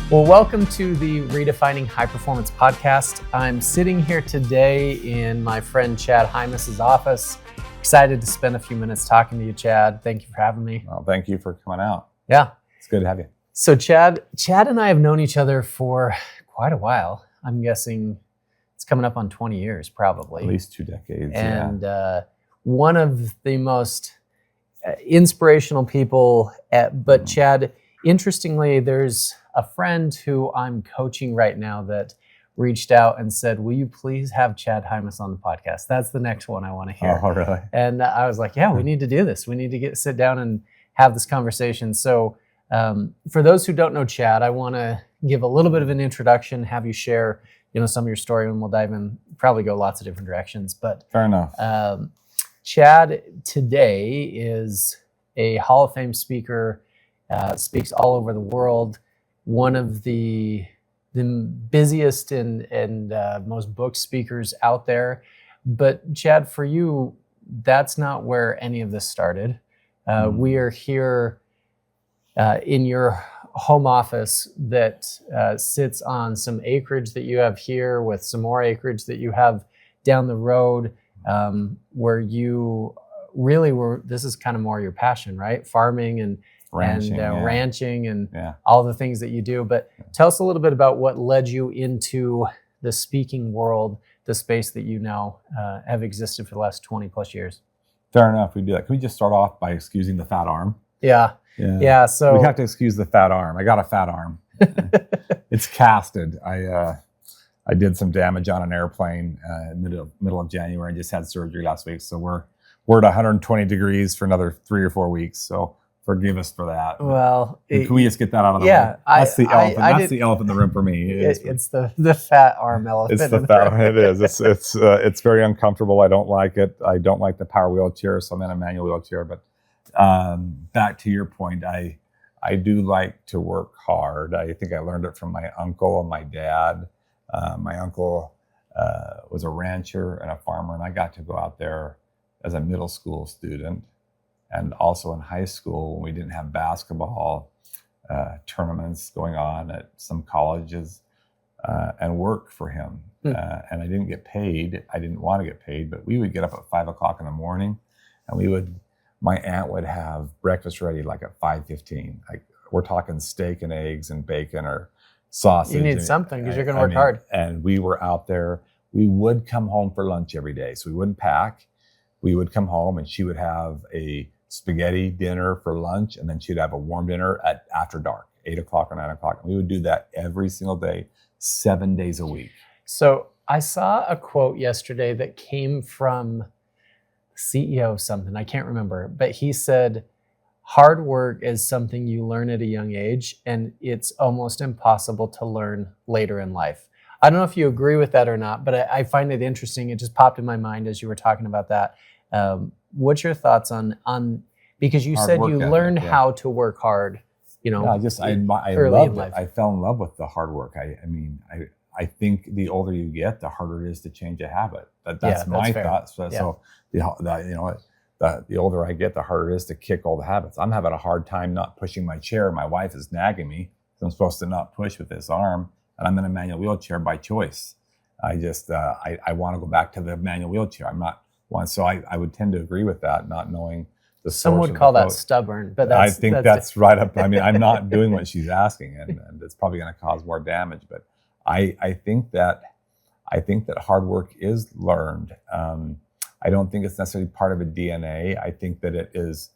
Well, welcome to the Redefining High Performance podcast. I'm sitting here today in my friend Chad Hymas' office. Excited to spend a few minutes talking to you, Chad. Thank you for having me. Well, thank you for coming out. Yeah. It's good to have you. So Chad and I have known each other for quite a while. I'm guessing it's coming up on 20 years, probably. At least 2 decades. And one of the most inspirational people, but Chad, interestingly, there's a friend who I'm coaching right now that reached out and said, will you please have Chad Hymas on the podcast? That's the next one I want to hear. Oh, really? And I was like, yeah, we need to do this. We need to sit down and have this conversation. So for those who don't know Chad, I want to give a little bit of an introduction, have you share, some of your story, and we'll dive in, probably go lots of different directions. But fair enough. Chad today is a Hall of Fame speaker, speaks all over the world, one of the busiest and most booked speakers out there. But Chad, for you, that's not where any of this started. We are here in your home office that sits on some acreage that you have here with some more acreage that you have down the road, where you really were, this is kind of more your passion, right? Farming and ranching and all the things that you do. But tell us a little bit about what led you into the speaking world, the space that you now have existed for the last 20 plus years. Fair enough. We do that. Can we just start off by excusing the fat arm? Yeah. So we have to excuse the fat arm. I got a fat arm. It's casted. I did some damage on an airplane middle of January and just had surgery last week. So we're at 120 degrees for another 3 or 4 weeks. So forgive us for that. Well, can we just get that out of the way? That's the elephant. That's the elephant in the room for me. It's the fat arm elephant. It's the fat arm. It is. It's very uncomfortable. I don't like it. I don't like the power wheelchair, so I'm in a manual wheelchair. But back to your point, I do like to work hard. I think I learned it from my uncle and my dad. My uncle was a rancher and a farmer, and I got to go out there as a middle school student. And also in high school, when we didn't have basketball tournaments going on at some colleges, and work for him. And I didn't get paid. I didn't want to get paid, but we would get up at 5 o'clock in the morning, and my aunt would have breakfast ready like at 5:15. Like we're talking steak and eggs and bacon or sausage. You need something because you're going to work hard. And we were out there. We would come home for lunch every day. So we wouldn't pack. We would come home and she would have a spaghetti dinner for lunch, and then she'd have a warm dinner after dark, 8 o'clock or 9 o'clock. And we would do that every single day, 7 days a week. So I saw a quote yesterday that came from the CEO of something, I can't remember, but he said, hard work is something you learn at a young age, and it's almost impossible to learn later in life. I don't know if you agree with that or not, but I find it interesting. It just popped in my mind as you were talking about that. What's your thoughts on because you said you learned how to work hard, I loved it. I fell in love with the hard work. I think the older you get, the harder it is to change a habit. That's my thoughts. So the older I get, the harder it is to kick all the habits. I'm having a hard time not pushing my chair. My wife is nagging me. So I'm supposed to not push with this arm, and I'm in a manual wheelchair by choice. I want to go back to the manual wheelchair. I'm not one. So I would tend to agree with that, not knowing the source. Some would call that stubborn, but I think that's right up. I'm not doing what she's asking, and it's probably going to cause more damage. But I think that hard work is learned. I don't think it's necessarily part of a DNA. I think that it is,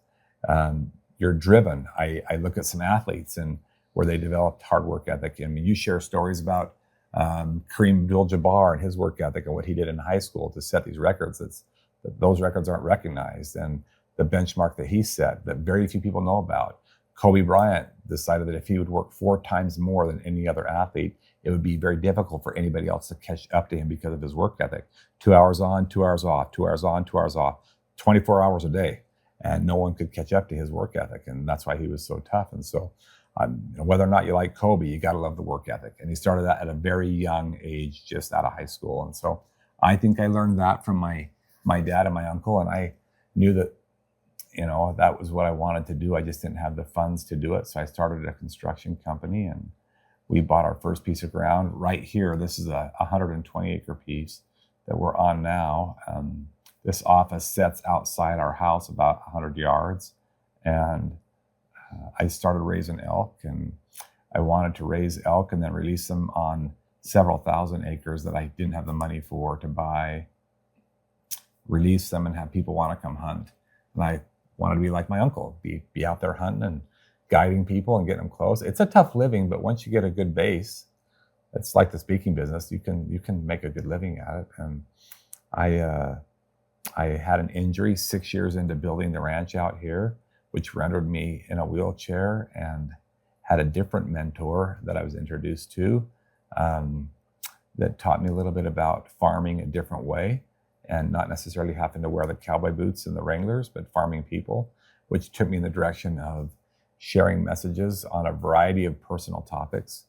you're driven. I look at some athletes and where they developed hard work ethic. You share stories about Kareem Abdul-Jabbar and his work ethic and what he did in high school to set these records. Those records aren't recognized, and the benchmark that he set that very few people know about. Kobe Bryant decided that if he would work 4 times more than any other athlete, it would be very difficult for anybody else to catch up to him because of his work ethic. 2 hours on, 2 hours off, 2 hours on, 2 hours off, 24 hours a day. And no one could catch up to his work ethic. And that's why he was so tough. And so whether or not you like Kobe, you got to love the work ethic. And he started that at a very young age, just out of high school. And so I think I learned that from my dad and my uncle. And I knew that, that was what I wanted to do. I just didn't have the funds to do it. So I started a construction company and we bought our first piece of ground right here. This is a 120 acre piece that we're on now. This office sits outside our house about 100 yards. And I started raising elk, and I wanted to raise elk and then release them on several thousand acres that I didn't have the money for to buy, release them and have people want to come hunt. And I wanted to be like my uncle, be out there hunting and guiding people and getting them close. It's a tough living, but once you get a good base, it's like the speaking business. You can make a good living at it. And I had an injury 6 years into building the ranch out here, which rendered me in a wheelchair, and had a different mentor that I was introduced to that taught me a little bit about farming a different way, and not necessarily having to wear the cowboy boots and the Wranglers, but farming people, which took me in the direction of sharing messages on a variety of personal topics,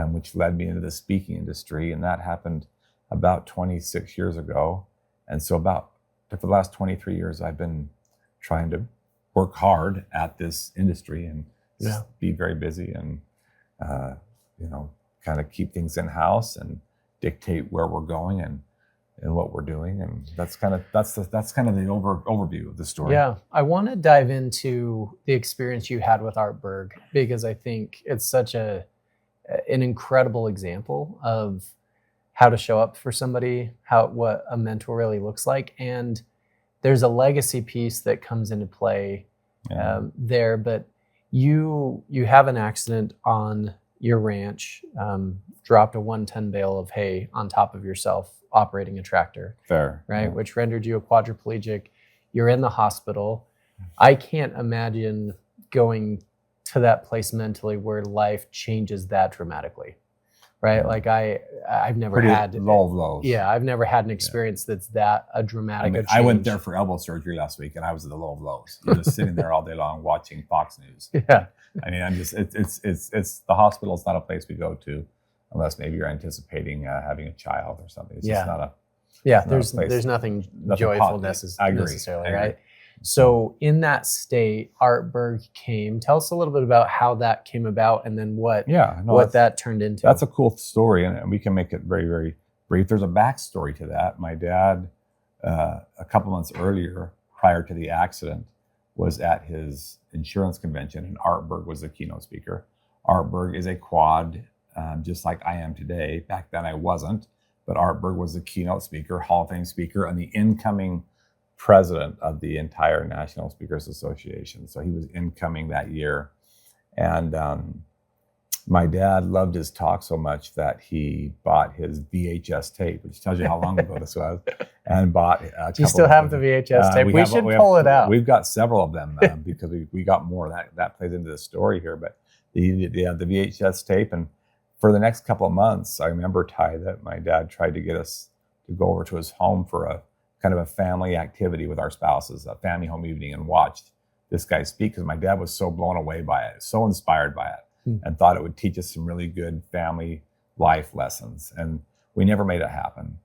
which led me into the speaking industry. And that happened about 26 years ago. And so for the last 23 years, I've been trying to work hard at this industry and be very busy and, kind of keep things in house and dictate where we're going and what we're doing. And that's kind of the overview of the story. Yeah. I want to dive into the experience you had with Art Berg, because I think it's such an incredible example of how to show up for somebody, what a mentor really looks like. And there's a legacy piece that comes into play there, but you have an accident on your ranch, dropped a 1-ton bale of hay on top of yourself operating a tractor. Fair. Right? Yeah. Which rendered you a quadriplegic. You're in the hospital. I can't imagine going to that place mentally where life changes that dramatically. Right? Yeah. Like I've never Pretty had low of lows. Yeah, I've never had an experience that's that a dramatic. I went there for elbow surgery last week, and I was at the low of lows. You're just sitting there all day long watching Fox News. Yeah. I mean, it's the hospital is not a place we go to unless maybe you're anticipating having a child or something. It's just not a there's nothing joyful necessarily, right? So in that state, Art Berg came. Tell us a little bit about how that came about, and then what that turned into. That's a cool story, and we can make it very, very brief. There's a backstory to that. My dad, a couple months earlier, prior to the accident, was at his insurance convention, and Art Berg was the keynote speaker. Art Berg is a quad, just like I am today. Back then I wasn't, but Art Berg was the keynote speaker, Hall of Fame speaker, and the incoming president of the entire National Speakers Association. So he was incoming that year. And my dad loved his talk so much that he bought his VHS tape, which tells you how long ago this was, and bought a couple. Do you still have the VHS tape? We should pull it out. We've got several of them because we got more. That plays into the story here. But the VHS tape. And for the next couple of months, I remember, Ty, that my dad tried to get us to go over to his home for a kind of a family activity with our spouses, a family home evening, and watched this guy speak, because my dad was so blown away by it, so inspired by it, and thought it would teach us some really good family life lessons. And we never made it happen.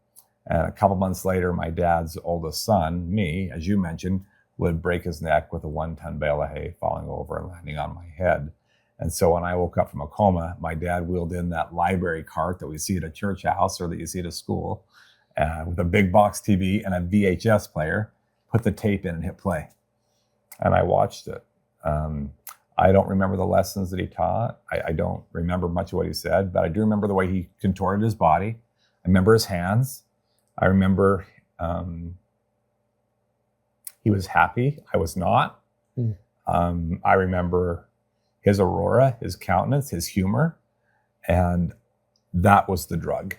And a couple months later, my dad's oldest son, me, as you mentioned, would break his neck with a 1-ton bale of hay falling over and landing on my head. And so when I woke up from a coma, my dad wheeled in that library cart that we see at a church house or that you see at a school, with a big box TV and a VHS player, put the tape in and hit play. And I watched it. I don't remember the lessons that he taught. I don't remember much of what he said, but I do remember the way he contorted his body. I remember his hands. I remember he was happy. I was not. I remember his aurora, his countenance, his humor, and that was the drug.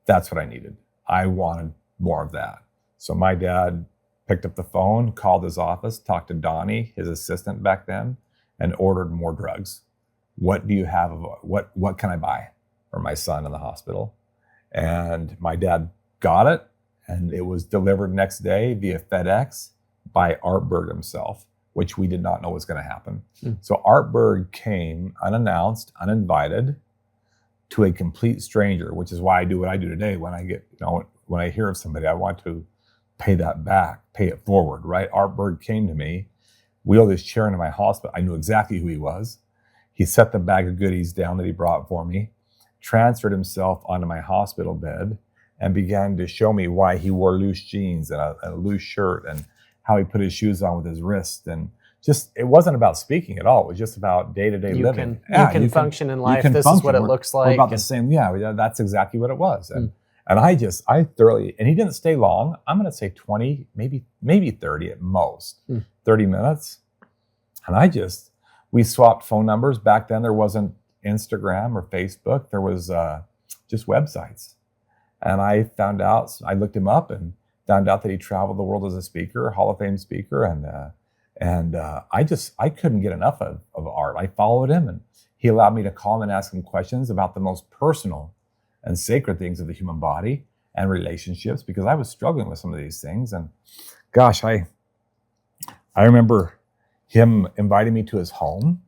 That's what I needed. I wanted more of that. So my dad picked up the phone, called his office, talked to Donnie, his assistant back then, and ordered more drugs. What do you have? What can I buy for my son in the hospital? And my dad got it, and it was delivered next day via FedEx by Art Berg himself, which we did not know was going to happen. So Art Berg came unannounced, uninvited, to a complete stranger, which is why I do what I do today. When I get, when I hear of somebody, I want to pay that back, pay it forward, right? Art Berg came to me, wheeled his chair into my hospital. I knew exactly who he was. He set the bag of goodies down that he brought for me, transferred himself onto my hospital bed, and began to show me why he wore loose jeans and a loose shirt, and how he put his shoes on with his wrist. And just, it wasn't about speaking at all. It was just about day-to-day living. You can function in life. This is what it looks like. We're about the same. Yeah, that's exactly what it was. And I thoroughly, and he didn't stay long. I'm going to say 20, maybe 30 at most, 30 minutes. And we swapped phone numbers. Back then there wasn't Instagram or Facebook. There was just websites. And I looked him up and found out that he traveled the world as a speaker, Hall of Fame speaker. And I couldn't get enough of Art. I followed him, and he allowed me to call him and ask him questions about the most personal and sacred things of the human body and relationships, because I was struggling with some of these things. And gosh, I remember him inviting me to his home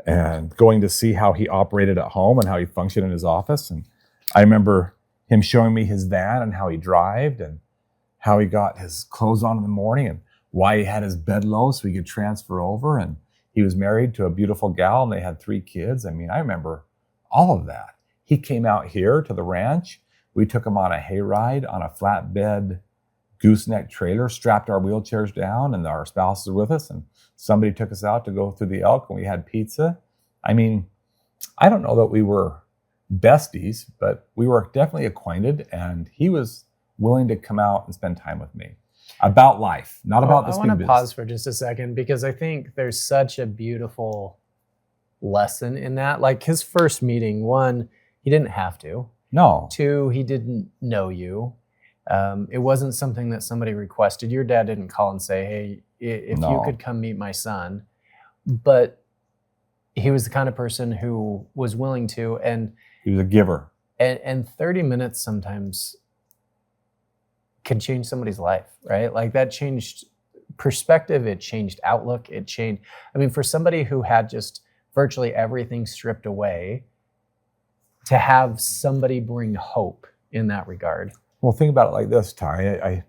and going to see how he operated at home and how he functioned in his office. And I remember him showing me his van and how he drove and how he got his clothes on in the morning and why he had his bed low so he could transfer over. And he was married to a beautiful gal and they had 3 kids. I mean, I remember all of that. He came out here to the ranch. We took him on a hayride on a flatbed gooseneck trailer, strapped our wheelchairs down, and our spouses were with us. And somebody took us out to go through the elk, and we had pizza. I mean, I don't know that we were besties, but we were definitely acquainted, and he was willing to come out and spend time with me about life, not about the speed business. I want to pause for just a second, because I think there's such a beautiful lesson in that. Like his first meeting, 1, he didn't have to. No. 2, he didn't know you. It wasn't something that somebody requested. Your dad didn't call and say, hey, if you could come meet my son. But he was the kind of person who was willing to. And he was a giver. And 30 minutes sometimes can change somebody's life, right? Like that changed perspective. It changed outlook. It changed. I mean, for somebody who had just virtually everything stripped away, to have somebody bring hope in that regard. Well, think about it like this, Ty.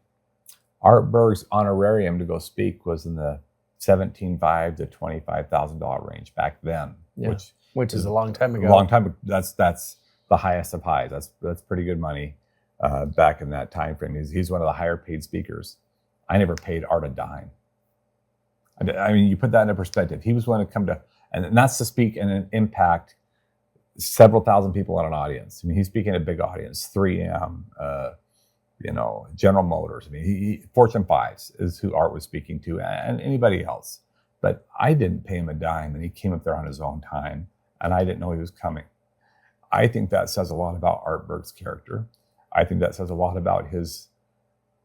Art Berg's honorarium to go speak was in the $17,500 to $25,000 range back then, which is a long time ago. A long time. That's the highest of highs. That's pretty good money back in that time frame. He's one of the higher paid speakers. I never paid Art a dime. I mean, you put that into perspective. He was willing to come to, and that's to speak and impact several thousand people in an audience. I mean, he's speaking at a big audience, 3M, General Motors. I mean, Fortune 5s is who Art was speaking to, and anybody else. But I didn't pay him a dime, and he came up there on his own time, and I didn't know he was coming. I think that says a lot about Art Berg's character. I think that says a lot about his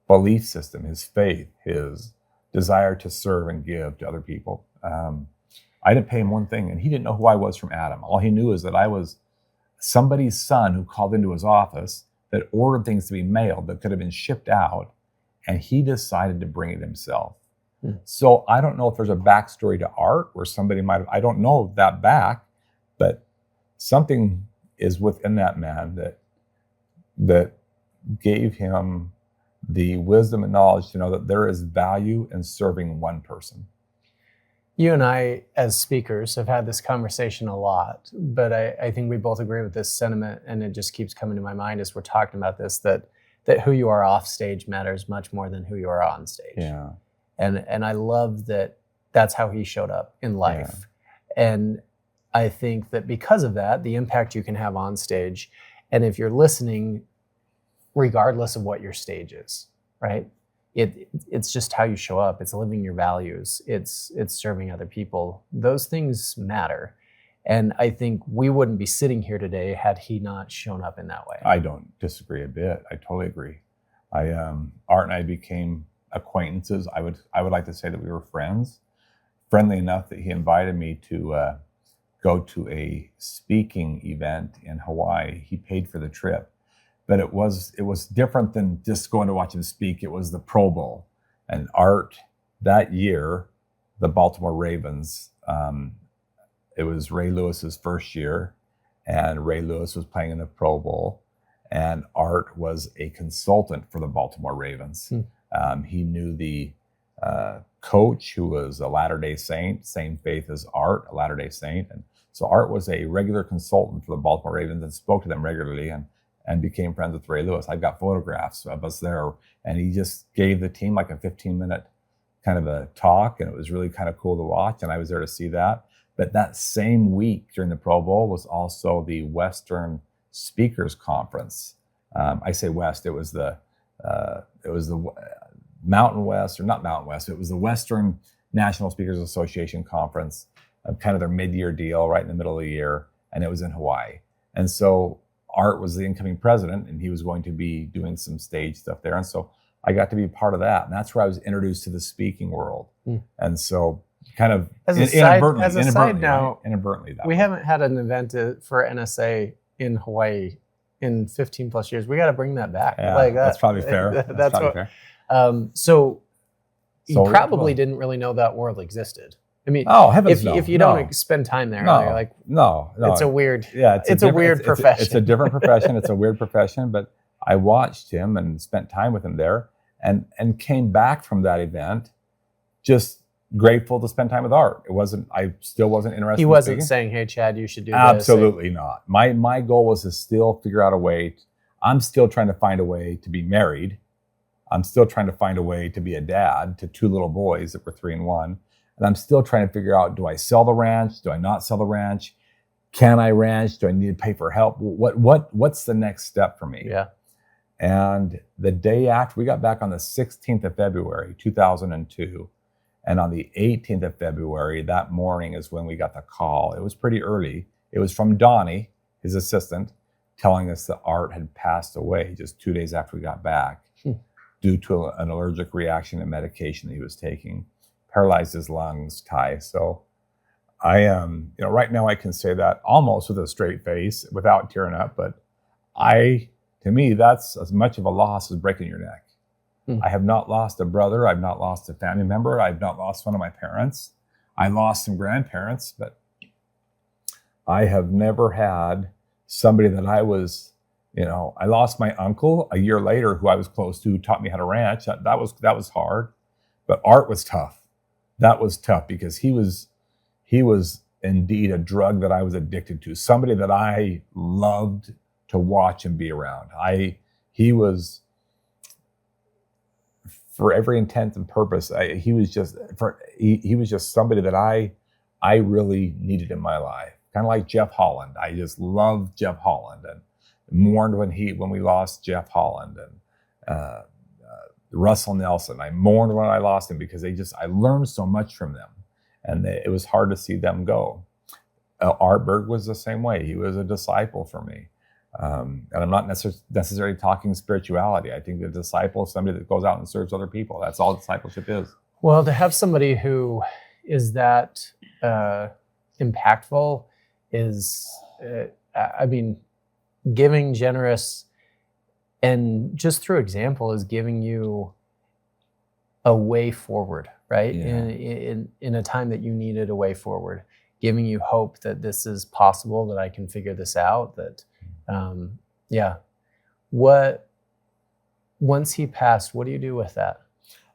belief system, his faith, his desire to serve and give to other people. I didn't pay him one thing, and he didn't know who I was from Adam. All he knew is that I was somebody's son who called into his office that ordered things to be mailed that could have been shipped out, and he decided to bring it himself. So I don't know if there's a backstory to Art where somebody I don't know that back, but something is within that man that gave him the wisdom and knowledge to know that there is value in serving one person. You and I, as speakers, have had this conversation a lot, but I think we both agree with this sentiment, and it just keeps coming to my mind as we're talking about this, that who you are off stage matters much more than who you are on stage. Yeah. And I love that that's how he showed up in life. Yeah. And I think that because of that, the impact you can have on stage, and if you're listening, regardless of what your stage is, right? It's just how you show up. It's living your values. It's serving other people. Those things matter. And I think we wouldn't be sitting here today had he not shown up in that way. I don't disagree a bit. I totally agree. Art and I became acquaintances. I would like to say that we were friends, friendly enough that he invited me to go to a speaking event in Hawaii. He paid for the trip. But it was different than just going to watch him speak. It was the Pro Bowl. And Art, that year, the Baltimore Ravens, it was Ray Lewis's first year, and Ray Lewis was playing in the Pro Bowl, and Art was a consultant for the Baltimore Ravens. He knew the coach, who was a Latter-day Saint, same faith as Art, a Latter-day Saint. And So Art was a regular consultant for the Baltimore Ravens and spoke to them regularly and became friends with Ray Lewis. I've got photographs of us there, and he just gave the team like a 15-minute kind of a talk, and it was really kind of cool to watch, and I was there to see that. But that same week during the Pro Bowl was also the Western Speakers Conference. I say West, it was the Mountain West, or not Mountain West, it was the Western National Speakers Association Conference, kind of their mid-year deal right in the middle of the year, and it was in Hawaii. And so Art was the incoming president, and he was going to be doing some stage stuff there. And so I got to be part of that. And that's where I was introduced to the speaking world. And so kind of inadvertently, we haven't had an event for NSA in Hawaii in 15 plus years. We got to bring that back. Yeah, that's probably fair. That's probably fair. So you probably didn't really know that world existed. I mean, if you don't spend time there, you're like, no, it's a weird, it's a weird profession. It's a different profession. It's a weird profession, but I watched him and spent time with him there, and came back from that event just grateful to spend time with Art. I still wasn't interested. He wasn't saying, "Hey, Chad, you should do this." Absolutely not. My goal was to still figure out a way. I'm still trying to find a way to be married. I'm still trying to find a way to be a dad to 2 little boys that were 3 and 1. And I'm still trying to figure out, do I sell the ranch? Do I not sell the ranch? Can I ranch? Do I need to pay for help? What's the next step for me? Yeah. And the day after, we got back on the 16th of February, 2002. And on the 18th of February, that morning is when we got the call. It was pretty early. It was from Donnie, his assistant, telling us that Art had passed away just 2 days after we got back due to an allergic reaction to medication that he was taking. Paralyzed his lungs, Ty. So I right now I can say that almost with a straight face without tearing up, but to me, that's as much of a loss as breaking your neck. I have not lost a brother. I've not lost a family member. I've not lost one of my parents. I lost some grandparents, but I have never had somebody that I was, I lost my uncle a year later who I was close to, who taught me how to ranch. That was hard, but Art was tough. That was tough because he was indeed a drug that I was addicted to, somebody that I loved to watch and be around. He was, for every intent and purpose, he was just somebody that I really needed in my life. Kind of like Jeff Holland. I just loved Jeff Holland and mourned when we lost Jeff Holland, and Russell Nelson. I mourned when I lost him because I learned so much from them, and it was hard to see them go. Art Berg was the same way. He was a disciple for me. And I'm not necessarily talking spirituality. I think the disciple is somebody that goes out and serves other people. That's all discipleship is. Well, to have somebody who is that impactful is, giving, generous, and just through example is giving you a way forward, right? Yeah. In a time that you needed a way forward, giving you hope that this is possible, that I can figure this out, that, once he passed, what do you do with that?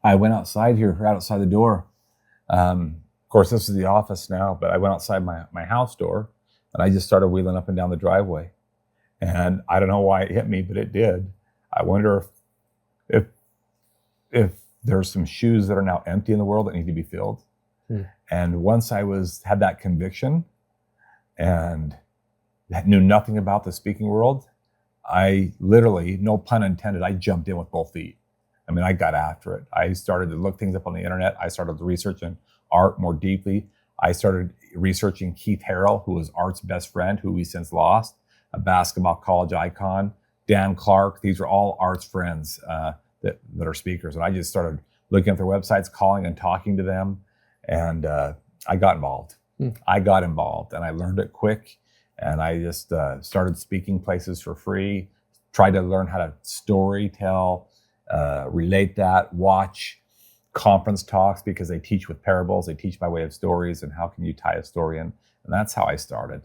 I went outside here, right outside the door. Of course, this is the office now, but I went outside my house door, and I just started wheeling up and down the driveway. And I don't know why it hit me, but it did. I wonder if there's some shoes that are now empty in the world that need to be filled. And once I had that conviction and knew nothing about the speaking world, I literally, no pun intended, I jumped in with both feet. I mean, I got after it. I started to look things up on the internet. I started researching Art more deeply. I started researching Keith Harrell, who was Art's best friend, who we since lost, a basketball college icon. Dan Clark, these are all Art's friends that are speakers. And I just started looking at their websites, calling and talking to them. And I got involved. I got involved, and I learned it quick. And I just started speaking places for free, tried to learn how to story tell, relate that, watch conference talks, because they teach with parables, they teach by way of stories, and how can you tie a story in. And that's how I started.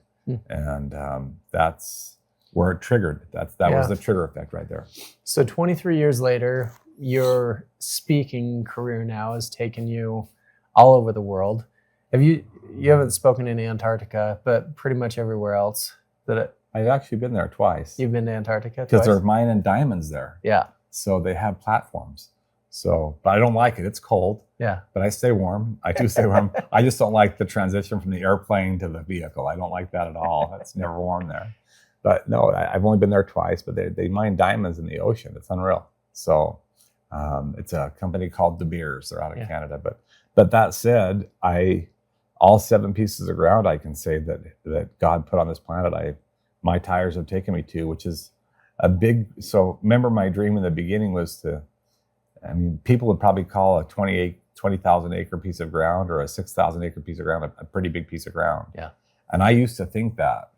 And that's where it triggered. That was the trigger effect right there. So 23 years later, your speaking career now has taken you all over the world. You haven't spoken in Antarctica, but pretty much everywhere else I've actually been there twice. You've been to Antarctica because twice? they're mining diamonds there. Yeah. So they have platforms. So, but I don't like it. It's cold. Yeah. But I stay warm. I do stay warm. I just don't like the transition from the airplane to the vehicle. I don't like that at all. It's never warm there. But no, I've only been there twice, but they mine diamonds in the ocean. It's unreal. So it's a company called De Beers. They're out of Canada. But that said, all 7 pieces of ground I can say that God put on this planet, my tires have taken me to, which is a big. So remember, my dream in the beginning was people would probably call a 20,000 acre piece of ground or a 6,000 acre piece of ground a pretty big piece of ground. Yeah. And I used to think that.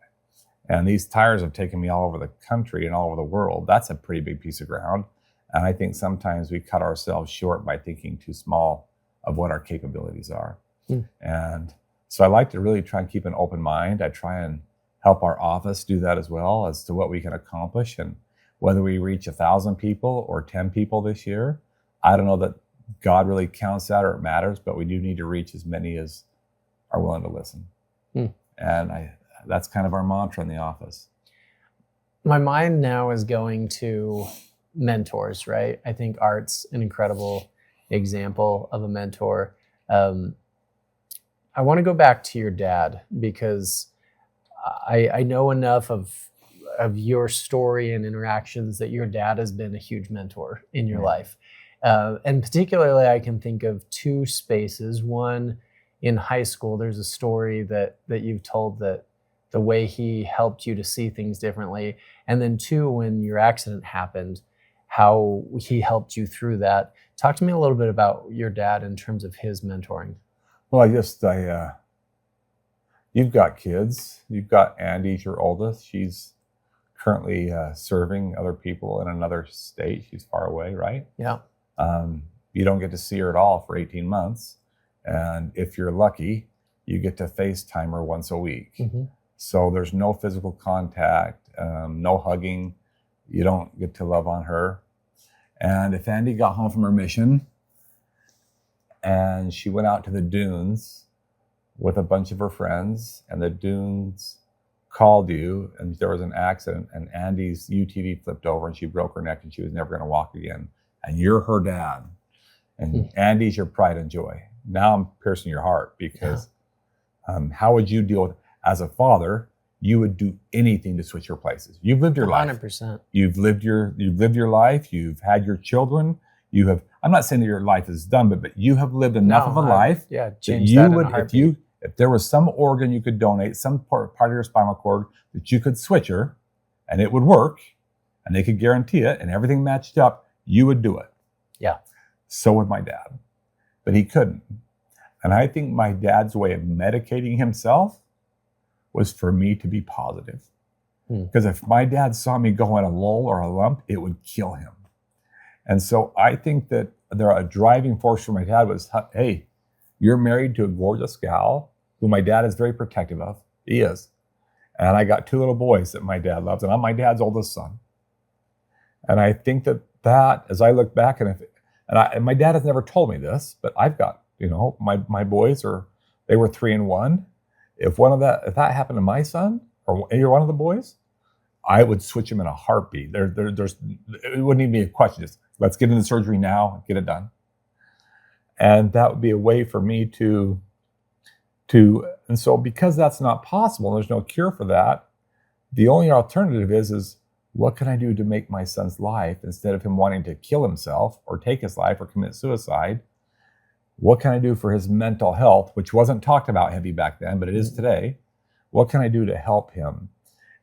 And these tires have taken me all over the country and all over the world. That's a pretty big piece of ground. And I think sometimes we cut ourselves short by thinking too small of what our capabilities are. And so I like to really try and keep an open mind. I try and help our office do that as well, as to what we can accomplish. And whether we reach 1,000 people or 10 people this year, I don't know that God really counts that or it matters, but we do need to reach as many as are willing to listen. And that's kind of our mantra in the office. My mind now is going to mentors, right? I think Art's an incredible example of a mentor. I want to go back to your dad, because I know enough of your story and interactions that your dad has been a huge mentor in your life. And particularly, I can think of 2 spaces. One, in high school, there's a story that you've told, that the way he helped you to see things differently. And then 2, when your accident happened, how he helped you through that. Talk to me a little bit about your dad in terms of his mentoring. Well, you've got kids. You've got Andy, your oldest. She's currently serving other people in another state. She's far away, right? Yeah. You don't get to see her at all for 18 months. And if you're lucky, you get to FaceTime her once a week. So there's no physical contact, no hugging. You don't get to love on her. And if Andy got home from her mission and she went out to the dunes with a bunch of her friends, and the dunes called you, and there was an accident, and Andy's UTV flipped over and she broke her neck and she was never going to walk again, and you're her dad, and Andy's your pride and joy. Now I'm piercing your heart, because how would you deal with, as a father, you would do anything to switch your places. You've lived your 100%. life. You've lived your life. You've had your children. You have. I'm not saying that your life is done, but you have lived enough of a life. Change that in a heartbeat. If there was some organ you could donate, some part of your spinal cord that you could switch her, and it would work, and they could guarantee it, and everything matched up, you would do it. Yeah. So would my dad, but he couldn't. And I think my dad's way of medicating himself was for me to be positive. Because if my dad saw me go in a lull or a lump, it would kill him. And so I think that a driving force for my dad was, hey, you're married to a gorgeous gal who my dad is very protective of. He is. And I got 2 little boys that my dad loves, and I'm my dad's oldest son. And I think that as I look back, and my dad has never told me this, but I've got, my boys they were 3 and 1. If that happened to my son or either one of the boys, I would switch him in a heartbeat. It wouldn't even be a question. Just let's get into surgery now, get it done. And that would be a way for me and so because that's not possible, and there's no cure for that, the only alternative is what can I do to make my son's life, instead of him wanting to kill himself or take his life or commit suicide, what can I do for his mental health, which wasn't talked about heavy back then, but it is today? What can I do to help him?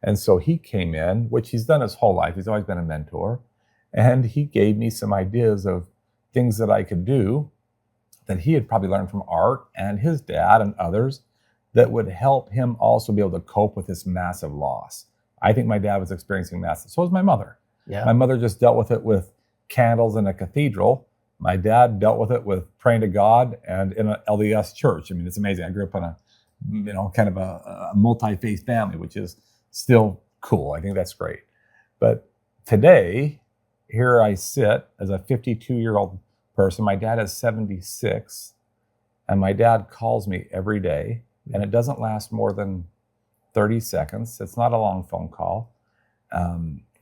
And so he came in, which he's done his whole life. He's always been a mentor. And he gave me some ideas of things that I could do that he had probably learned from Art and his dad and others that would help him also be able to cope with this massive loss. I think my dad was experiencing massive. So was my mother. Yeah. My mother just dealt with it with candles in a cathedral. My dad dealt with it with praying to God and in an LDS church. I mean, it's amazing. I grew up in a, kind of a multi-faith family, which is still cool. I think that's great. But today, here I sit as a 52-year-old person. My dad is 76. And my dad calls me every day, and it doesn't last more than 30 seconds. It's not a long phone call.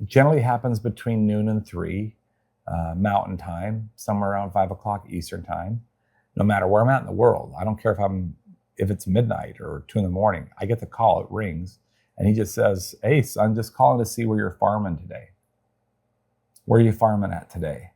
Generally happens between noon and 3 Mountain Time, somewhere around 5 o'clock Eastern Time. No matter where I'm at in the world, I don't care if it's midnight or 2 in the morning. I get the call, it rings, and he just says, "Hey, son, just calling to see where you're farming today. Where are you farming at today?"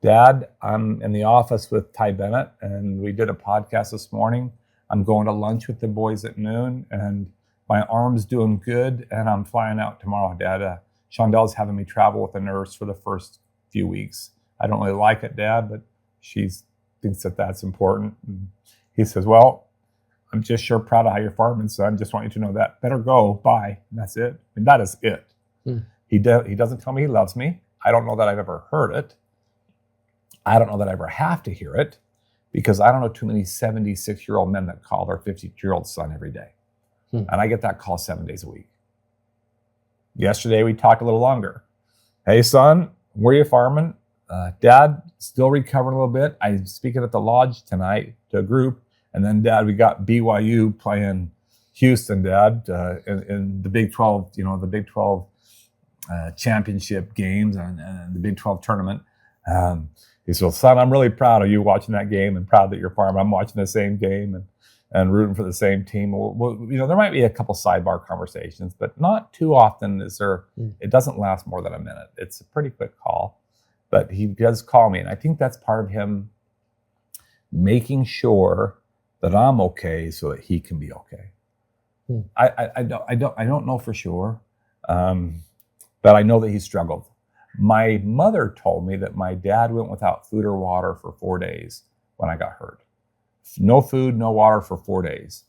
"Dad, I'm in the office with Ty Bennett, and we did a podcast this morning. I'm going to lunch with the boys at noon, and my arm's doing good, and I'm flying out tomorrow, Dad. Shondel's having me travel with a nurse for the first few weeks. I don't really like it, Dad, but she thinks that that's important." And he says, "Well, I'm just sure proud of how you're farming, son. Just want you to know that. Better go. Bye." And that's it. And that is it. He doesn't tell me he loves me. I don't know that I've ever heard it. I don't know that I ever have to hear it, because I don't know too many 76-year-old men that call their 52-year-old son every day. And I get that call 7 days a week. Yesterday, we talked a little longer. "Hey, son, where are you farming?" "Dad, still recovering a little bit. I'm speaking at the lodge tonight to a group. And then, Dad, we got BYU playing Houston, Dad, in the Big 12, the Big 12 championship games and the Big 12 tournament." He said, "Well, son, I'm really proud of you watching that game and proud that you're farming. I'm watching the same game and rooting for the same team." Well, there might be a couple sidebar conversations, but not too often is there. It doesn't last more than a minute. It's a pretty quick call, but he does call me. And I think that's part of him making sure that I'm okay so that he can be okay. I don't know for sure, but I know that he struggled. My mother told me that my dad went without food or water for 4 days when I got hurt. No food, no water for 4 days.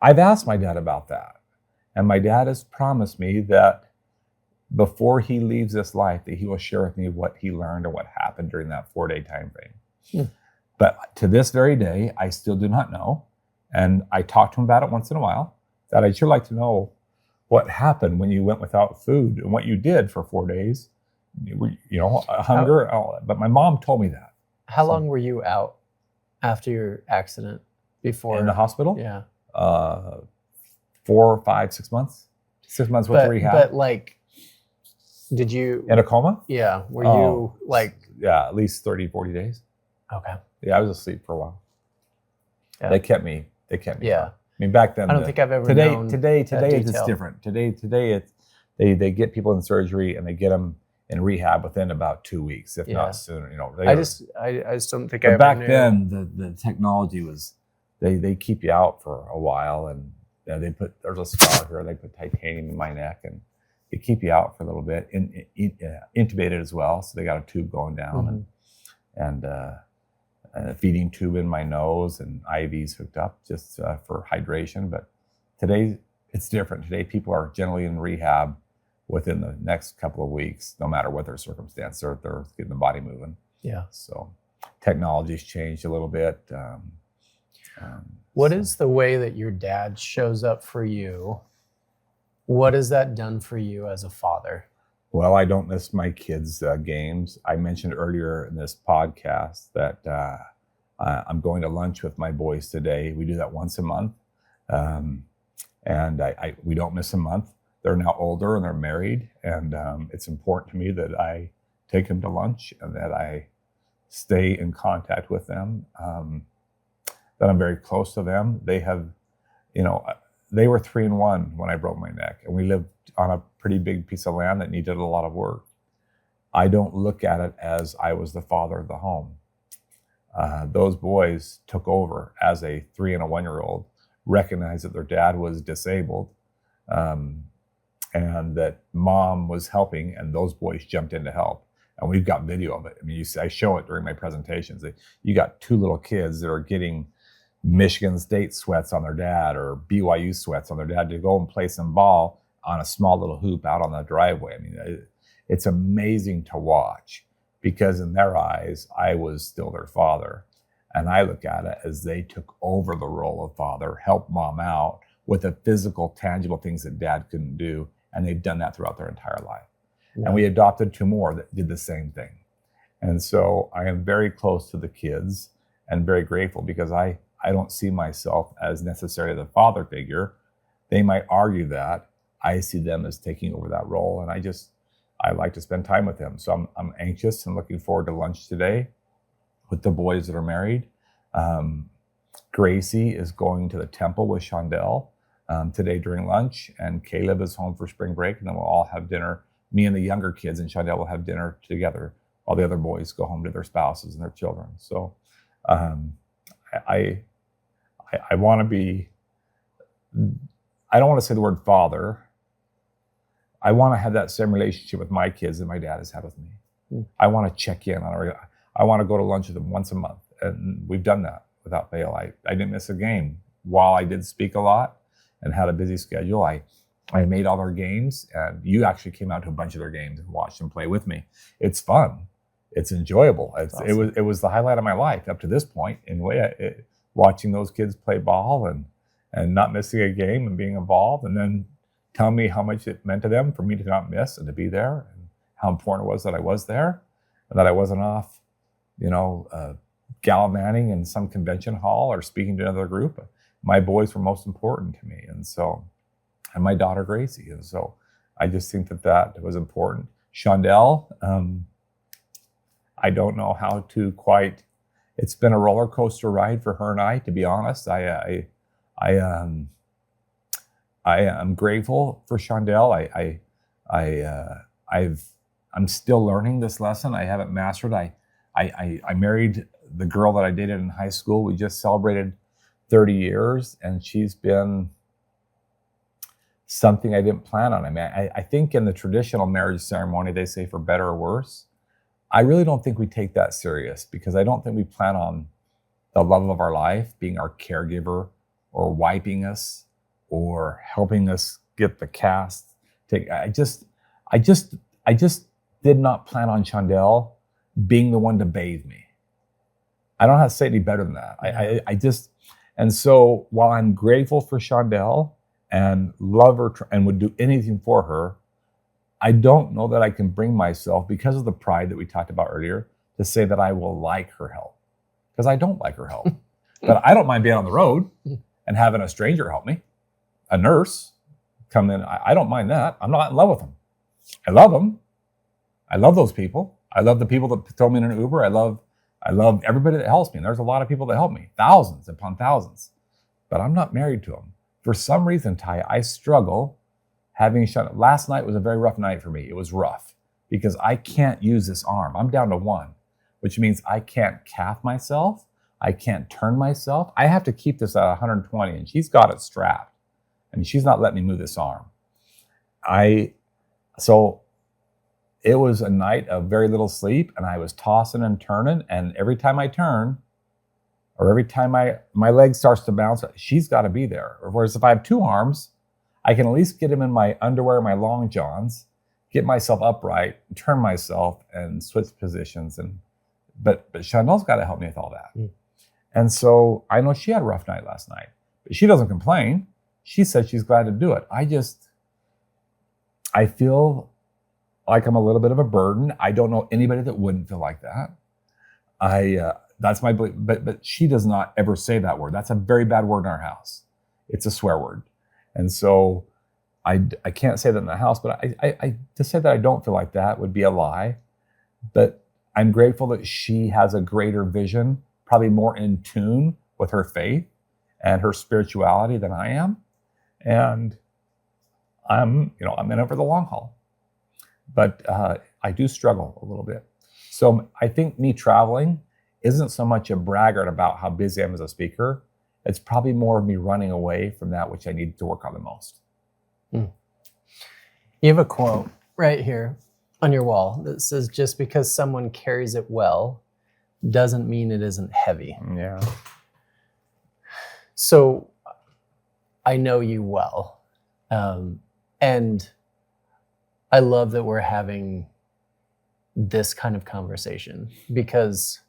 I've asked my dad about that, and my dad has promised me that before he leaves this life, that he will share with me what he learned and what happened during that 4-day time frame. But to this very day, I still do not know. And I talk to him about it once in a while, that I'd sure like to know what happened when you went without food and what you did for 4 days. Hunger. But my mom told me that. How long were you out after your accident? Before in the hospital? Yeah. 4, 5, 6 months. 6 months with rehab. But did you... In a coma? Yeah. Were you Yeah, at least 30, 40 days. Okay. Yeah, I was asleep for a while. Yeah. They kept me. Yeah. I mean, back then. I don't think I've ever known Today that it's detail. different. Today it's they get people in surgery and they get them in rehab within about 2 weeks, if not sooner. I just don't think I ever back knew. then the technology was they keep you out for a while, and there's a scar here. They put titanium in my neck and they keep you out for a little bit. Intubated as well, so they got a tube going down and a feeding tube in my nose and IVs hooked up just for hydration. But today it's different. Today people are generally in rehab within the next couple of weeks, no matter what their circumstance. They're getting the body moving. Yeah. So technology's changed a little bit. What is the way that your dad shows up for you? What has that done for you as a father? Well, I don't miss my kids' games. I mentioned earlier in this podcast that I'm going to lunch with my boys today. We do that once a month. And we don't miss a month. They're now older and they're married. And it's important to me that I take them to lunch and that I stay in contact with them, that I'm very close to them. They have, they were 3 and 1 when I broke my neck, and we lived on a pretty big piece of land that needed a lot of work. I don't look at it as I was the father of the home. Those boys took over as a 3 and a 1-year-old, recognized that their dad was disabled, and that mom was helping, and those boys jumped in to help. And we've got video of it. I mean, I show it during my presentations. You got 2 little kids that are getting Michigan State sweats on their dad or BYU sweats on their dad to go and play some ball on a small little hoop out on the driveway. I mean, it's amazing to watch, because in their eyes, I was still their father. And I look at it as they took over the role of father, helped mom out with the physical, tangible things that dad couldn't do. And they've done that throughout their entire life. Yeah. And we adopted 2 more that did the same thing. And so I am very close to the kids. and very grateful, because I don't see myself as necessarily the father figure. They might argue that. I see them as taking over that role, and I like to spend time with them. So I'm anxious and looking forward to lunch today with the boys that are married. Gracie is going to the temple with Shondell today during lunch, and Caleb is home for spring break, and then we'll all have dinner. Me and the younger kids and Shondell will have dinner together while the other boys go home to their spouses and their children. So I want to be, I don't want to say the word father. I want to have that same relationship with my kids that my dad has had with me. I want to check in on her. I want to go to lunch with them once a month. And we've done that without fail. I didn't miss a game. While I did speak a lot and had a busy schedule, I made all their games. And you actually came out to a bunch of their games and watched them play with me. It's fun. It's enjoyable. Awesome. It was the highlight of my life up to this point. In a way, watching those kids play ball and not missing a game and being involved, and then tell me how much it meant to them for me to not miss and to be there, and how important it was that I was there and that I wasn't off, gallivanting in some convention hall or speaking to another group. My boys were most important to me. And my daughter, Gracie. And so I just think that was important. Shondell, I don't know how to quite, it's been a roller coaster ride for her and I, to be honest. I am grateful for Shondell. I'm still learning this lesson. I haven't mastered. I married the girl that I dated in high school. We just celebrated 30 years, and she's been something I didn't plan on. I mean, I think in the traditional marriage ceremony, they say for better or worse. I really don't think we take that serious, because I don't think we plan on the love of our life being our caregiver or wiping us or helping us get the cast. I just did not plan on Shondell being the one to bathe me. I don't know how to say it any better than that. And so while I'm grateful for Shondell and love her and would do anything for her, I don't know that I can bring myself, because of the pride that we talked about earlier, to say that I will like her help, because I don't like her help. But I don't mind being on the road and having a stranger help me, a nurse come in. I don't mind that. I'm not in love with them. I love them. I love those people. I love the people that throw me in an Uber. I love everybody that helps me. And there's a lot of people that help me, thousands upon thousands. But I'm not married to them. For some reason, Ty, I struggle having shut. Last night was a very rough night for me. It was rough because I can't use this arm. I'm down to one, which means I can't calf myself. I can't turn myself. I have to keep this at 120, and she's got it strapped. I mean, she's not letting me move this arm. So it was a night of very little sleep, and I was tossing and turning, and every time I turn, or every time my leg starts to bounce, she's got to be there. Whereas if I have two arms, I can at least get him in my underwear, my long johns, get myself upright, turn myself, and switch positions. But Chanel's got to help me with all that. Mm. And so I know she had a rough night last night, but she doesn't complain. She said she's glad to do it. I feel like I'm a little bit of a burden. I don't know anybody that wouldn't feel like that. That's my belief, but she does not ever say that word. That's a very bad word in our house. It's a swear word. And so I can't say that in the house, but I to say that I don't feel like that would be a lie. But I'm grateful that she has a greater vision, probably more in tune with her faith and her spirituality than I am. And I'm in it for the long haul. But I do struggle a little bit. So I think me traveling isn't so much a braggart about how busy I am as a speaker. It's probably more of me running away from that which I need to work on the most. You have a quote right here on your wall that says, just because someone carries it well doesn't mean it isn't heavy. Yeah. So I know you well. And I love that we're having this kind of conversation, because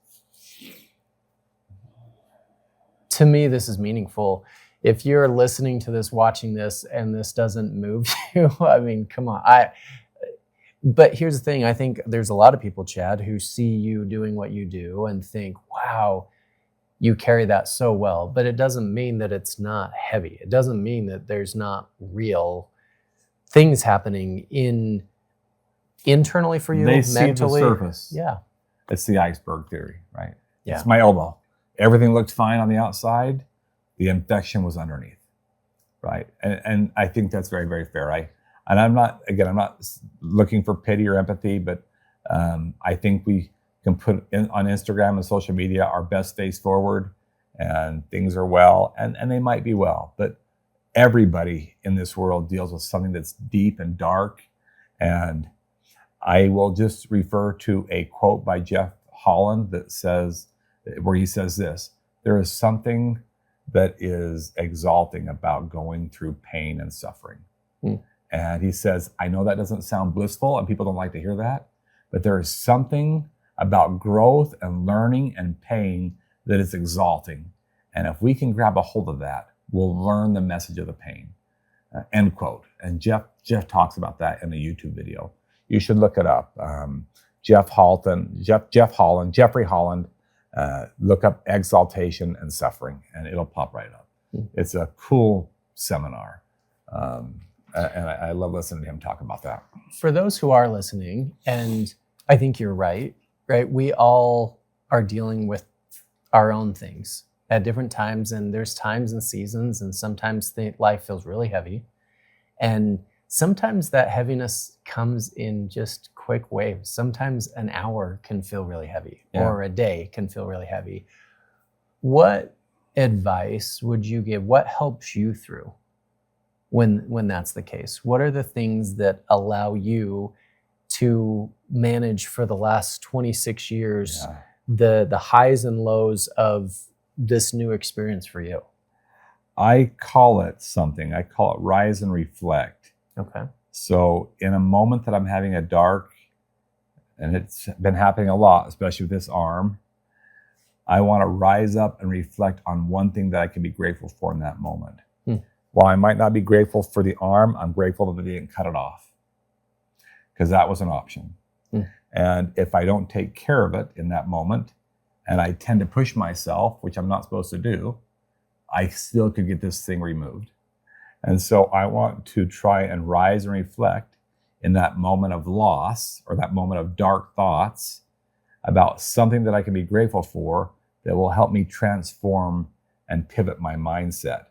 to me, this is meaningful. If you're listening to this, watching this, and this doesn't move you, I mean, come on. But here's the thing. I think there's a lot of people, Chad, who see you doing what you do and think, wow, you carry that so well, but it doesn't mean that it's not heavy. It doesn't mean that there's not real things happening internally for you, They see the mentally. surface. Yeah. It's the iceberg theory, right? Yeah. It's my elbow. Everything looked fine on the outside. The infection was underneath, right? And I think that's very, very fair. I'm not looking for pity or empathy, but I think we can put on Instagram and social media our best face forward, and things are well, and they might be well, but everybody in this world deals with something that's deep and dark. And I will just refer to a quote by Jeff Holland where he says this: there is something that is exalting about going through pain and suffering. And he says, I know that doesn't sound blissful and people don't like to hear that, but there is something about growth and learning and pain that is exalting. And if we can grab a hold of that, we'll learn the message of the pain. End quote. And Jeff talks about that in a YouTube video. You should look it up. Jeffrey Holland, look up exaltation and suffering, and it'll pop right up. It's a cool seminar. And I love listening to him talk about that. For those who are listening, and I think you're right? We all are dealing with our own things at different times, and there's times and seasons, and sometimes life feels really heavy. And sometimes that heaviness comes in just quick waves. Sometimes an hour can feel really heavy, or a day can feel really heavy. What advice would you give? What helps you through when that's the case? What are the things that allow you to manage for the last 26 years the highs and lows of this new experience for you? I call it rise and reflect. Okay. So in a moment that I'm having a dark, and it's been happening a lot, especially with this arm, I want to rise up and reflect on one thing that I can be grateful for in that moment. While I might not be grateful for the arm, I'm grateful that they didn't cut it off, because that was an option. And if I don't take care of it in that moment, and I tend to push myself, which I'm not supposed to do, I still could get this thing removed. And so I want to try and rise and reflect in that moment of loss, or that moment of dark thoughts, about something that I can be grateful for that will help me transform and pivot my mindset.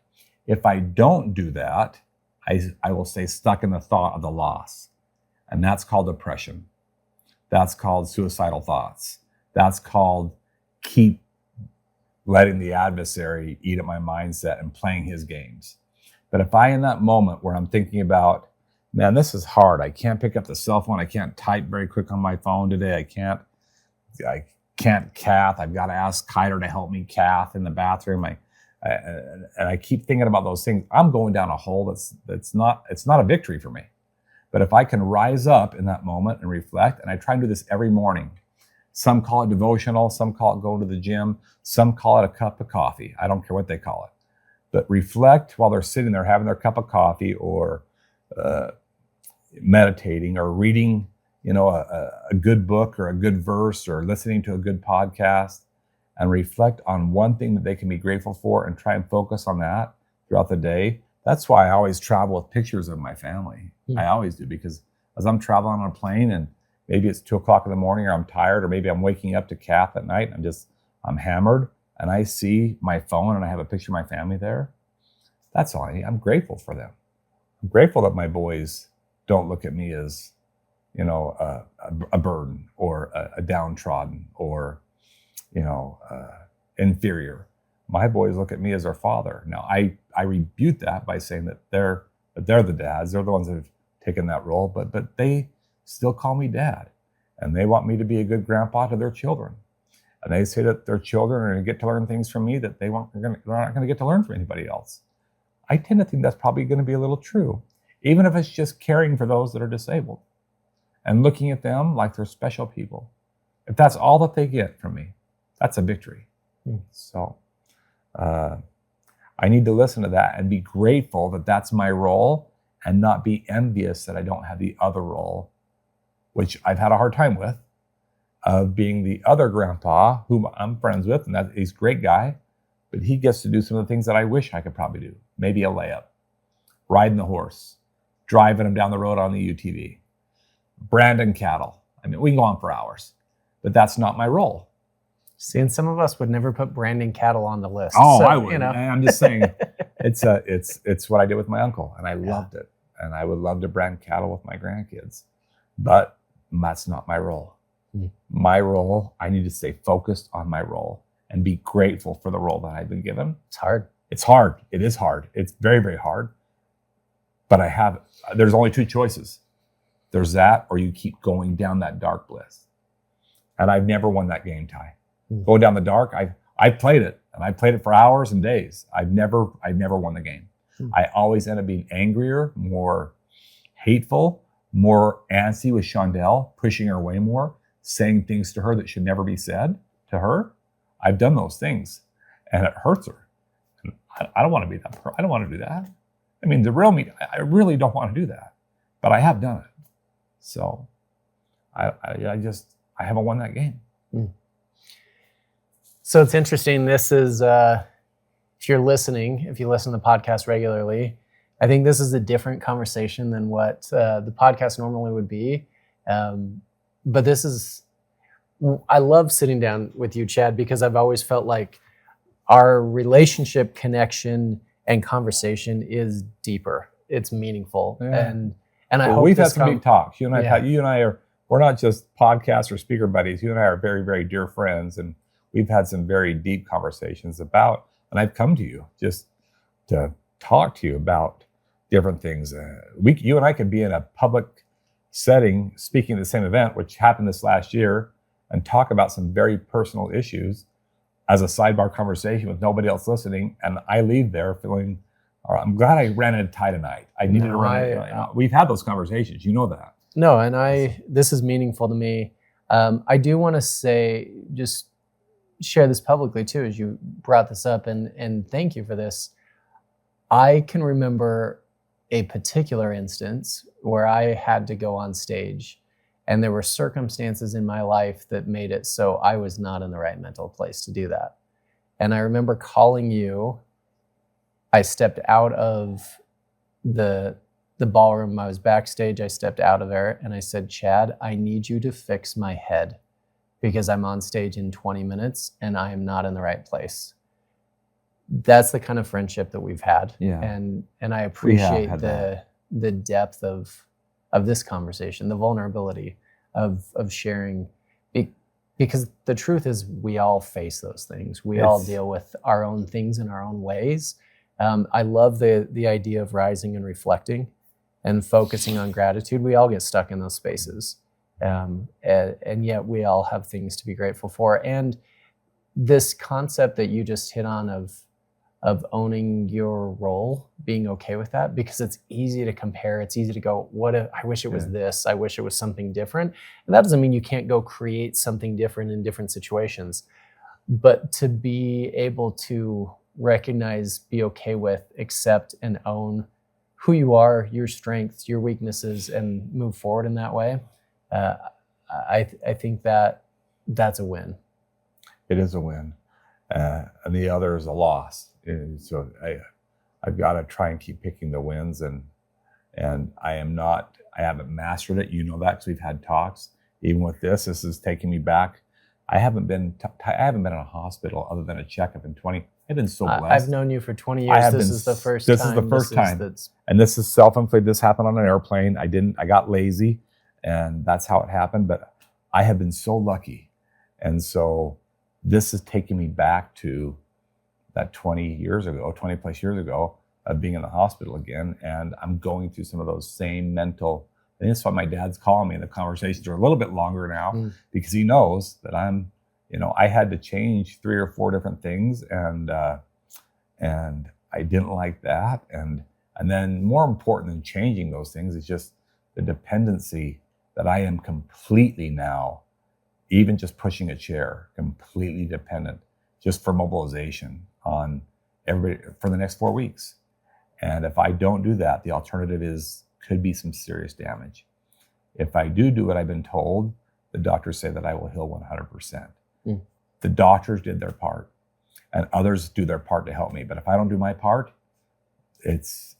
If I don't do that, I will stay stuck in the thought of the loss. And that's called depression. That's called suicidal thoughts. That's called keep letting the adversary eat at my mindset and playing his games. But if I, in that moment where I'm thinking about, man, this is hard. I can't pick up the cell phone. I can't type very quick on my phone today. I can't Kath. I've got to ask Kyler to help me, Kath, in the bathroom. And I keep thinking about those things. I'm going down a hole it's not a victory for me. But if I can rise up in that moment and reflect, and I try and do this every morning. Some call it devotional, some call it going to the gym, some call it a cup of coffee. I don't care what they call it. But reflect while they're sitting there having their cup of coffee, or meditating, or reading, a good book or a good verse, or listening to a good podcast, and reflect on one thing that they can be grateful for, and try and focus on that throughout the day. That's why I always travel with pictures of my family. I always do, because as I'm traveling on a plane, and maybe it's 2:00 in the morning, or I'm tired, or maybe I'm waking up to Kath at night, and I'm hammered, and I see my phone and I have a picture of my family there. That's all I need. I'm grateful for them. I'm grateful that my boys don't look at me as, a burden, or a downtrodden, or, inferior. My boys look at me as their father. Now, I rebuke that by saying that they're the dads. They're the ones that have taken that role, but they still call me dad, and they want me to be a good grandpa to their children. And they say that their children are going to get to learn things from me that they're not going to get to learn from anybody else. I tend to think that's probably going to be a little true, even if it's just caring for those that are disabled and looking at them like they're special people. If that's all that they get from me, that's a victory. So I need to listen to that and be grateful that that's my role, and not be envious that I don't have the other role, which I've had a hard time with, of being the other grandpa whom I'm friends with, and he's a great guy, but he gets to do some of the things that I wish I could probably do. Maybe a layup, riding the horse, driving him down the road on the UTV, branding cattle. I mean, we can go on for hours, but that's not my role. See, and some of us would never put branding cattle on the list. Oh, so, I would. You know. I'm just saying, it's what I did with my uncle, and I loved it. And I would love to brand cattle with my grandkids, but that's not my role. My role, I need to stay focused on my role and be grateful for the role that I've been given. It's hard. It's hard. It is hard. It's very, very hard. But there's only two choices. There's that, or you keep going down that dark bliss. And I've never won that game, Ty. Going down the dark, I've played it, and I played it for hours and days. I've never won the game. I always end up being angrier, more hateful, more antsy with Shondell, pushing her way more, saying things to her that should never be said to her. I've done those things, and it hurts her. And I don't want to be that person. I don't want to do that. I mean, the real me, I really don't want to do that, but I have done it. So I haven't won that game. So it's interesting. This is, if you listen to the podcast regularly, I think this is a different conversation than what the podcast normally would be. But I love sitting down with you, Chad, because I've always felt like our relationship, connection, and conversation is deeper. It's meaningful. Yeah. And I hope we've had some big talks. You and I, we're not just podcast or speaker buddies. You and I are very, very dear friends, and we've had some very deep conversations about, and I've come to you just to talk to you about different things. You and I could be in a public setting speaking at the same event, which happened this last year, and talk about some very personal issues as a sidebar conversation with nobody else listening. And I leave there feeling, all right, I'm glad I ran into Ty tonight. I needed to run it. We've had those conversations, you know that. No, and this is meaningful to me. I do want to say, just share this publicly too, as you brought this up, and thank you for this. I can remember a particular instance where I had to go on stage, and there were circumstances in my life that made it so I was not in the right mental place to do that. And I remember calling you. I stepped out of the ballroom. I was backstage. I stepped out of there, and I said, Chad, I need you to fix my head, because I'm on stage in 20 minutes and I am not in the right place. That's the kind of friendship that we've had. Yeah. And I appreciate the depth of this conversation, the vulnerability of sharing, because the truth is we all face those things. We all deal with our own things in our own ways. I love the idea of rising and reflecting and focusing on gratitude. We all get stuck in those spaces. And yet we all have things to be grateful for. And this concept that you just hit on of owning your role, being okay with that, because it's easy to compare. It's easy to go, what if I wish it was this? I wish it was something different. And that doesn't mean you can't go create something different in different situations. But to be able to recognize, be okay with, accept, and own who you are, your strengths, your weaknesses, and move forward in that way. I think that's a win. It is a win, and the other is a loss. So I've got to try and keep picking the wins, and I haven't mastered it. You know that, because we've had talks. Even with this is taking me back. I haven't been in a hospital other than a checkup in 20. I've been so blessed. I've known you for 20 years. This is the first time. And this is self-inflicted. This happened on an airplane. I got lazy, and that's how it happened. But I have been so lucky. And so this is taking me back to that 20 plus years ago of being in the hospital again. And I'm going through some of those same mental, and that's why my dad's calling me. And the conversations are a little bit longer now because he knows that I had to change 3 or 4 different things. And I didn't like that. And then more important than changing those things is just the dependency that I am completely now, even just pushing a chair, completely dependent just for mobilization on everybody for the next 4 weeks. And if I don't do that, the alternative could be some serious damage. If I do what I've been told, the doctors say that I will heal 100%. Mm. The doctors did their part, and others do their part to help me. But if I don't do my part, it's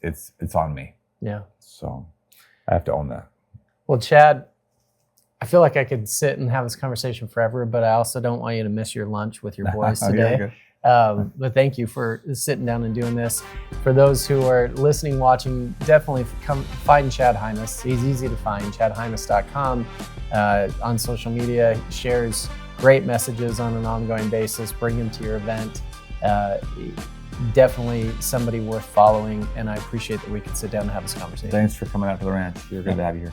on me. Yeah. So I have to own that. Well, Chad, I feel like I could sit and have this conversation forever, but I also don't want you to miss your lunch with your boys today. But thank you for sitting down and doing this. For those who are listening, watching, definitely come find Chad Hymas. He's easy to find, chadhymas.com. On social media, he shares great messages on an ongoing basis. Bring him to your event. Definitely somebody worth following, and I appreciate that we could sit down and have this conversation. Thanks for coming out to the ranch. You're good to have you here.